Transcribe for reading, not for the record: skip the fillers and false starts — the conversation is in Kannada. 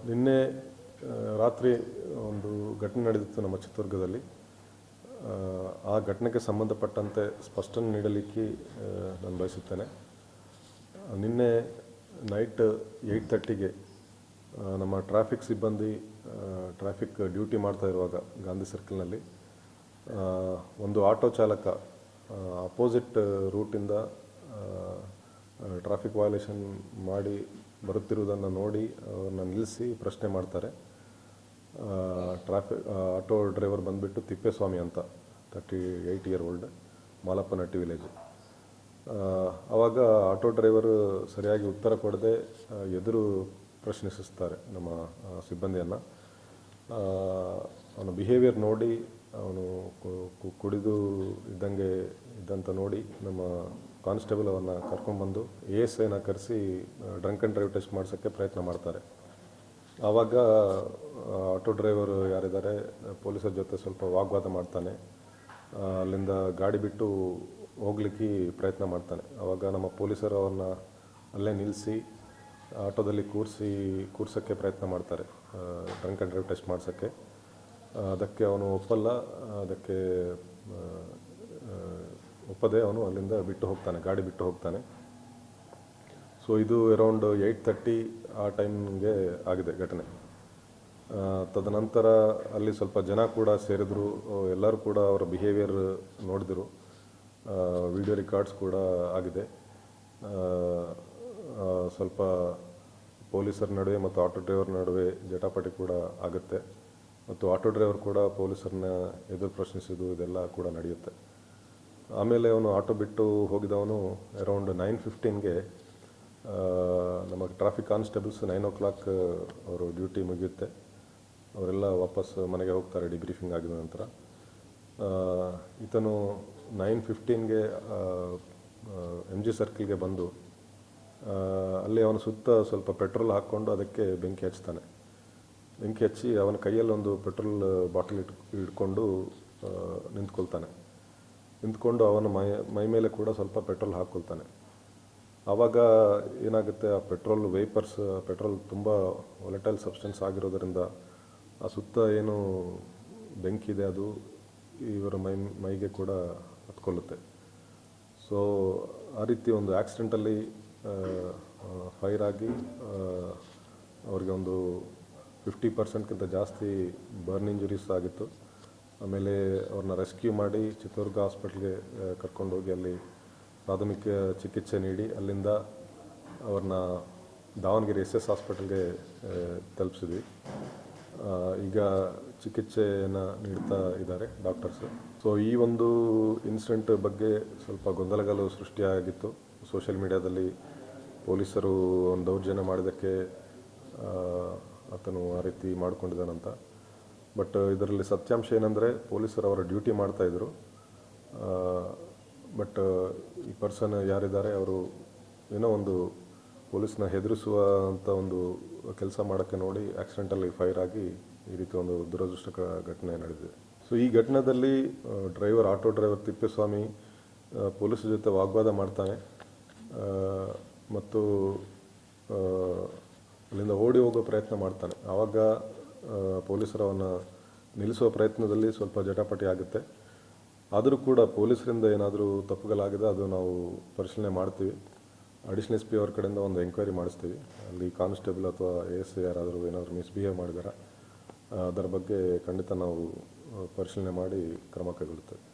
ನಿನ್ನೆ ರಾತ್ರಿ ಒಂದು ಘಟನೆ ನಡೆದಿತ್ತು ನಮ್ಮ ಚಿತ್ರದುರ್ಗದಲ್ಲಿ. ಆ ಘಟನೆಗೆ ಸಂಬಂಧಪಟ್ಟಂತೆ ಸ್ಪಷ್ಟನೆ ನೀಡಲಿಕ್ಕೆ ನಾನು ಬಯಸುತ್ತೇನೆ. ನಿನ್ನೆ ನೈಟ್ 8:30ಗೆ ನಮ್ಮ ಟ್ರಾಫಿಕ್ ಸಿಬ್ಬಂದಿ ಟ್ರಾಫಿಕ್ ಡ್ಯೂಟಿ ಮಾಡ್ತಾ ಇರುವಾಗ ಗಾಂಧಿ ಸರ್ಕಲ್ನಲ್ಲಿ ಒಂದು ಆಟೋ ಚಾಲಕ ಅಪೋಸಿಟ್ ರೂಟಿಂದ ಟ್ರಾಫಿಕ್ ವಯೋಲೇಷನ್ ಮಾಡಿ ಬರುತ್ತಿರುವುದನ್ನು ನೋಡಿ ಅವ್ರನ್ನ ನಿಲ್ಲಿಸಿ ಪ್ರಶ್ನೆ ಮಾಡ್ತಾರೆ. ಆಟೋ ಡ್ರೈವರ್ ಬಂದುಬಿಟ್ಟು ತಿಪ್ಪೇಸ್ವಾಮಿ ಅಂತ, 38 ಇಯರ್ ಓಲ್ಡ್, ಮಾಲಪ್ಪನಹಟ್ಟಿ ವಿಲೇಜ್. ಆವಾಗ ಆಟೋ ಡ್ರೈವರು ಸರಿಯಾಗಿ ಉತ್ತರ ಕೊಡದೆ ಎದುರು ಪ್ರಶ್ನಿಸುತ್ತಾರೆ ನಮ್ಮ ಸಿಬ್ಬಂದಿಯನ್ನು. ಅವನ ಬಿಹೇವಿಯರ್ ನೋಡಿ, ಅವನು ಕುಡಿದು ಇದ್ದಂತ ನೋಡಿ ನಮ್ಮ ಕಾನ್ಸ್ಟೇಬಲ್ ಅವನ್ನ ಕರ್ಕೊಂಡ್ಬಂದು ASIನ ಕರೆಸಿ ಡ್ರಂಕ್ ಆ್ಯಂಡ್ ಡ್ರೈವ್ ಟೆಸ್ಟ್ ಮಾಡಿಸೋಕ್ಕೆ ಪ್ರಯತ್ನ ಮಾಡ್ತಾರೆ. ಆವಾಗ ಆಟೋ ಡ್ರೈವರು ಯಾರಿದ್ದಾರೆ ಪೊಲೀಸರ ಜೊತೆ ಸ್ವಲ್ಪ ವಾಗ್ವಾದ ಮಾಡ್ತಾನೆ. ಅಲ್ಲಿಂದ ಗಾಡಿ ಬಿಟ್ಟು ಹೋಗ್ಲಿಕ್ಕೆ ಪ್ರಯತ್ನ ಮಾಡ್ತಾನೆ. ಆವಾಗ ನಮ್ಮ ಪೊಲೀಸರು ಅವನ್ನ ಅಲ್ಲೇ ನಿಲ್ಲಿಸಿ ಆಟೋದಲ್ಲಿ ಕೂರ್ಸೋಕ್ಕೆ ಪ್ರಯತ್ನ ಮಾಡ್ತಾರೆ, ಡ್ರಂಕ್ ಆ್ಯಂಡ್ ಡ್ರೈವ್ ಟೆಸ್ಟ್ ಮಾಡಿಸೋಕ್ಕೆ. ಅದಕ್ಕೆ ಅವನು ಅದಕ್ಕೆ ಒಪ್ಪದೆ ಅವನು ಅಲ್ಲಿಂದ ಗಾಡಿ ಬಿಟ್ಟು ಹೋಗ್ತಾನೆ. ಸೊ ಇದು ಅರೌಂಡ್ 8:30 ಆ ಟೈಮ್ಗೆ ಆಗಿದೆ ಘಟನೆ. ತದನಂತರ ಅಲ್ಲಿ ಸ್ವಲ್ಪ ಜನ ಕೂಡ ಸೇರಿದ್ರು, ಎಲ್ಲರೂ ಕೂಡ ಅವರ ಬಿಹೇವಿಯರ್ ನೋಡಿದರು, ವಿಡಿಯೋ ರೆಕಾರ್ಡ್ಸ್ ಕೂಡ ಆಗಿದೆ. ಸ್ವಲ್ಪ ಪೊಲೀಸರ ನಡುವೆ ಮತ್ತು ಆಟೋ ಡ್ರೈವರ್ ನಡುವೆ ಜಟಾಪಟಿ ಕೂಡ ಆಗುತ್ತೆ, ಮತ್ತು ಆಟೋ ಡ್ರೈವರ್ ಕೂಡ ಪೊಲೀಸರನ್ನ ಎದುರು ಪ್ರಶ್ನಿಸೋದು ಇದೆಲ್ಲ ಕೂಡ ನಡೆಯುತ್ತೆ. ಆಮೇಲೆ ಅವನು ಆಟೋ ಬಿಟ್ಟು ಹೋಗಿದವನು ಅರೌಂಡ್ 9:15ಗೆ ನಮ್ಮ ಟ್ರಾಫಿಕ್ ಕಾನ್ಸ್ಟೇಬಲ್ಸ್ 9 o'clock ಅವರು ಡ್ಯೂಟಿ ಮುಗಿಯುತ್ತೆ, ಅವರೆಲ್ಲ ವಾಪಸ್ ಮನೆಗೆ ಹೋಗ್ತಾರೆ ಡಿಬ್ರೀಫಿಂಗ್ ಆಗಿದ ನಂತರ. ಈತನು 9:15ಗೆ MG ಸರ್ಕಲ್ಗೆ ಬಂದು ಅಲ್ಲಿ ಅವನ ಸುತ್ತ ಸ್ವಲ್ಪ ಪೆಟ್ರೋಲ್ ಹಾಕ್ಕೊಂಡು ಅದಕ್ಕೆ ಬೆಂಕಿ ಹಚ್ಚಿ ಅವನ ಕೈಯಲ್ಲಿ ಒಂದು ಪೆಟ್ರೋಲ್ ಬಾಟಲ್ ಹಿಡ್ಕೊಂಡು ನಿಂತ್ಕೊಂಡು ಅವನ ಮೈ ಮೇಲೆ ಕೂಡ ಸ್ವಲ್ಪ ಪೆಟ್ರೋಲ್ ಹಾಕ್ಕೊಳ್ತಾನೆ. ಆವಾಗ ಏನಾಗುತ್ತೆ, ಆ ಪೆಟ್ರೋಲ್ ತುಂಬ ವಾಲಟೈಲ್ ಸಬ್ಸ್ಟೆನ್ಸ್ ಆಗಿರೋದರಿಂದ ಆ ಸುತ್ತ ಏನು ಬೆಂಕಿ ಇದೆ ಅದು ಇವರ ಮೈಗೆ ಕೂಡ ಹತ್ಕೊಳ್ಳುತ್ತೆ. ಸೊ ಆ ರೀತಿ ಒಂದು ಆಕ್ಸಿಡೆಂಟಲ್ಲಿ ಫೈರ್ ಆಗಿ ಅವ್ರಿಗೆ ಒಂದು 50%ಕ್ಕಿಂತ ಜಾಸ್ತಿ ಬರ್ನ್ ಇಂಜುರೀಸ್ ಆಗಿತ್ತು. ಆಮೇಲೆ ಅವ್ರನ್ನ ರೆಸ್ಕ್ಯೂ ಮಾಡಿ ಚಿತ್ರದುರ್ಗ ಹಾಸ್ಪಿಟ್ಲ್ಗೆ ಕರ್ಕೊಂಡೋಗಿ ಅಲ್ಲಿ ಪ್ರಾಥಮಿಕ ಚಿಕಿತ್ಸೆ ನೀಡಿ ಅಲ್ಲಿಂದ ಅವ್ರನ್ನ ದಾವಣಗೆರೆ SS ಹಾಸ್ಪಿಟಲ್ಗೆ ತಲುಪಿಸಿದ್ವಿ. ಈಗ ಚಿಕಿತ್ಸೆಯನ್ನು ನೀಡ್ತಾ ಇದ್ದಾರೆ ಡಾಕ್ಟರ್ಸು. ಸೊ ಈ ಒಂದು ಇನ್ಸಿಡೆಂಟ್ ಬಗ್ಗೆ ಸ್ವಲ್ಪ ಗೊಂದಲಗಳು ಸೃಷ್ಟಿಯಾಗಿತ್ತು. ಸೋಷಿಯಲ್ ಮೀಡಿಯಾದಲ್ಲಿ ಪೊಲೀಸರು ಒಂದು ದೌರ್ಜನ್ಯ ಮಾಡಿದ್ದಕ್ಕೆ ಆತನು ಆ ರೀತಿ ಮಾಡ್ಕೊಂಡಿದ್ದಾನಂತ. ಬಟ್ ಇದರಲ್ಲಿ ಸತ್ಯಾಂಶ ಏನಂದರೆ, ಪೊಲೀಸರು ಅವರ ಡ್ಯೂಟಿ ಮಾಡ್ತಾಯಿದ್ರು, ಬಟ್ ಈ ಪರ್ಸನ್ ಯಾರಿದ್ದಾರೆ ಅವರು ಏನೋ ಒಂದು ಪೊಲೀಸ್ನ ಹೆದರಿಸುವ ಅಂತ ಒಂದು ಕೆಲಸ ಮಾಡೋಕ್ಕೆ ನೋಡಿ ಆಕ್ಸಿಡೆಂಟಲ್ಲಿ ಫೈರ್ ಆಗಿ ಈ ರೀತಿ ಒಂದು ದುರದೃಷ್ಟಕರ ಘಟನೆ ನಡೆದಿದೆ. ಸೊ ಈ ಘಟನೆಯಲ್ಲಿ ಆಟೋ ಡ್ರೈವರ್ ತಿಪ್ಪೇಸ್ವಾಮಿ ಪೊಲೀಸರ ಜೊತೆ ವಾಗ್ವಾದ ಮಾಡ್ತಾನೆ ಮತ್ತು ಅಲ್ಲಿಂದ ಓಡಿ ಹೋಗೋ ಪ್ರಯತ್ನ ಮಾಡ್ತಾನೆ. ಆವಾಗ ಪೊಲೀಸರು ಅವನ್ನ ನಿಲ್ಲಿಸುವ ಪ್ರಯತ್ನದಲ್ಲಿ ಸ್ವಲ್ಪ ಜಟಾಪಟಿ ಆಗುತ್ತೆ. ಆದರೂ ಕೂಡ ಪೊಲೀಸರಿಂದ ಏನಾದರೂ ತಪ್ಪುಗಳಾಗಿದೆ ಅದು ನಾವು ಪರಿಶೀಲನೆ ಮಾಡ್ತೀವಿ. ಅಡಿಷನಲ್ SP ಅವ್ರ ಕಡೆಯಿಂದ ಒಂದು ಎಂಕ್ವೈರಿ ಮಾಡಿಸ್ತೀವಿ. ಅಲ್ಲಿ ಕಾನ್ಸ್ಟೇಬಲ್ ಅಥವಾ ASI ಯಾರಾದರೂ ಏನಾದರೂ ಮಿಸ್ಬಿಹೇವ್ ಮಾಡಿದಾರ, ಅದರ ಬಗ್ಗೆ ಖಂಡಿತ ನಾವು ಪರಿಶೀಲನೆ ಮಾಡಿ ಕ್ರಮ ಕೈಗೊಳ್ಳುತ್ತೇವೆ.